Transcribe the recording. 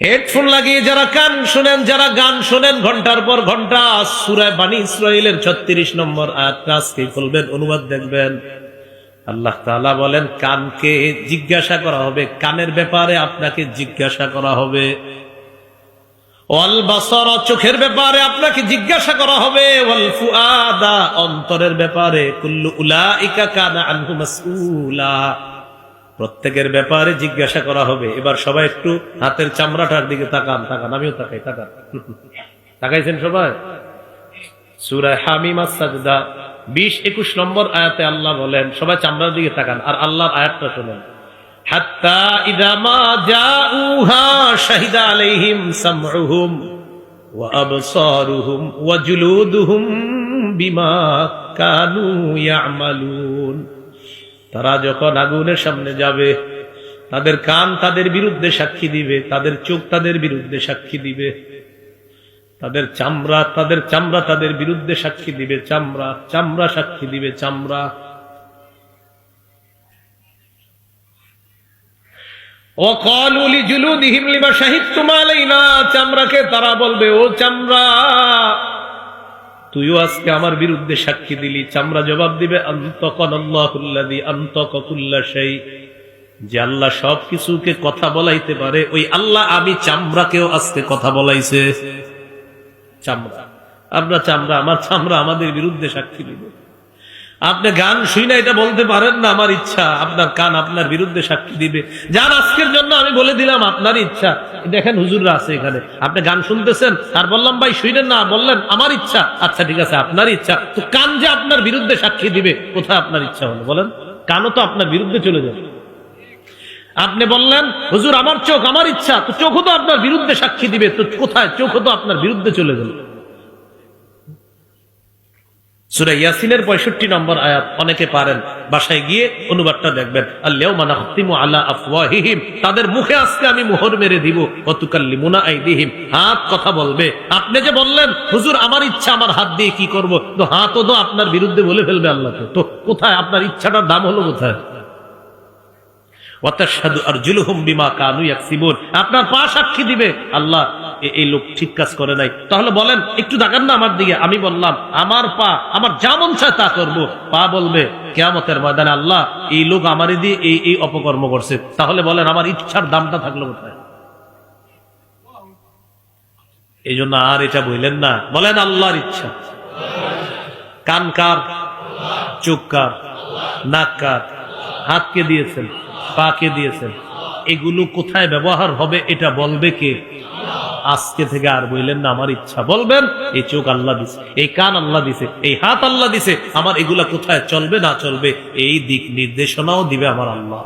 Headphone লাগিয়ে যারা কান শোনেন, যারা গান শোনেন ঘন্টার পর ঘন্টা, সূরা বনী ইসরাঈলের 36 নম্বর আয়াতটা আজকে খুলবেন, অনুবাদ দেখবেন। আল্লাহ তাআলা বলেন কানকে জিজ্ঞাসা করা হবে, কানের ব্যাপারে আপনাকে জিজ্ঞাসা করা হবে। ওয়াল বাসার, চোখের ব্যাপারে আপনাকে জিজ্ঞাসা করা হবে। ওয়াল ফুআদা, অন্তরের ব্যাপারে। কুল্লু উলাইকা কানা আনহু মাসউলা, প্রত্যেকের ব্যাপারে জিজ্ঞাসা করা হবে। এবার সবাই একটু হাতের চামড়াটার দিকে তাকান, তাকান, আমিও তাকাই, তাকান, তাকাইছেন সবাই? সূরা হামিম আস-সাজদা 20-21 নম্বর আয়াতে আল্লাহ বলেন, সবাই চামড়ার দিকে তাকান আর আল্লাহর আয়াতটা শুনেন। হাত্তা ইযা মা জাউহা শাহিদা আলাইহিম সামউহুম ওয়া আবসারুহুম ওয়া জুলুদুহুম বিমা কানু ইয়ামালুন। তারা যখন আগুনের সামনে যাবে, তাদের কান তাদের বিরুদ্ধে সাক্ষী দিবে, তাদের চোখ তাদের বিরুদ্ধে সাক্ষী দিবে, তাদের চামড়া তাদের বিরুদ্ধে সাক্ষী দিবে, চামড়া সাক্ষী দিবে, চামড়া। ওয়াকালু লিজুলুদিহিম লিমা শাহিদতুম আলাইনা, চামড়াকে তারা বলবে, ও চামড়া, তুইও আজকে আমার বিরুদ্ধে সাক্ষী দিলি। চামড়া জবাব দিবে, আনতাকানাল্লাহুল্লাযী আনতাকা কুল্লা শাই, যে আল্লাহ সবকিছুকে কথা বলাইতে পারে, ওই আল্লাহ আমি চামড়াকেও আজকে কথা বলাইছে। চামড়া, আপনার চামড়া, আমার চামড়া আমাদের বিরুদ্ধে সাক্ষী দিবে। আপনি গান শুই না এটা বলতে পারেন না, আমার ইচ্ছা। আপনার কান আপনার বিরুদ্ধে সাক্ষী দিবে। যান আজকের জন্য আমি বলে দিলাম আপনার ইচ্ছা। দেখেন হুজুররা আছে এখানে, আপনি গান শুনতেছেন আর বললাম ভাই শুইলেন না, বললেন আমার ইচ্ছা। আচ্ছা ঠিক আছে, আপনার ইচ্ছা। তো কান যে আপনার বিরুদ্ধে সাক্ষী দিবে, কোথায় আপনার ইচ্ছা হলো বলেন? কানও তো আপনার বিরুদ্ধে চলে যাবে। আপনি বললেন হুজুর আমার চোখ, আমার ইচ্ছা, তো চোখও তো আপনার বিরুদ্ধে সাক্ষী দিবে। তো কোথায়? চোখও তো আপনার বিরুদ্ধে চলে গেল। সূরা ইয়াসিনের 65 নম্বর আয়াত অনেকে পারেন, বাসায় গিয়ে অনুবাদটা দেখবেন। আল-ইয়াওমা নাখতিমু আলা আফওয়াহিহিম, তাদের মুখে আজকে আমি মোহর মেরে দিব। ওয়া তুকাল্লিমুনা আইদিহিম, হাত কথা বলবে। আপনি যে বললেন হুজুর আমার ইচ্ছা, আমার হাত দিয়ে কি করব, তো হাতও তো আপনার বিরুদ্ধে বলে ফেলবে আল্লাহকে। তো কোথায় আপনার ইচ্ছাটার দাম হলো কোথায়? ওয়া তাশহাদু আরজুলুহুম বিমা কানু ইয়াকসিবুন, আপনার পা সাক্ষী দিবে আল্লাহ এই লোক ঠিক কাজ করে নাই। তাহলে বলেন একটু দেখান না আমার দিকে, আমি বললাম আমার পা আমার যা মন চায় তা করবো। পা বলবে কিয়ামতের ময়দানে আল্লাহ এই লোক আমারই দিয়ে এই অপকর্ম করছে। তাহলে বলেন আমার ইচ্ছার দামটা থাকলো কোথায়? এই জন্য আর এটা বললেন না, বলেন আল্লাহর ইচ্ছা। কান কার? চোখ কার? নাক কার? হাতকে দিয়েছেন, পাকে দিয়েছেন, এগুলো কোথায় ব্যবহার হবে এটা বলবে কে? আজকে থেকে আর বললেন না আমার ইচ্ছা। বলবেন এই চোখ আল্লাহ দিছে, এই কান আল্লাহ দিছে, এই হাত আল্লাহ দিছে, আমার এগুলা কোথায় চলবে না চলবে এই দিক নির্দেশনাও দিবে আমার আল্লাহ।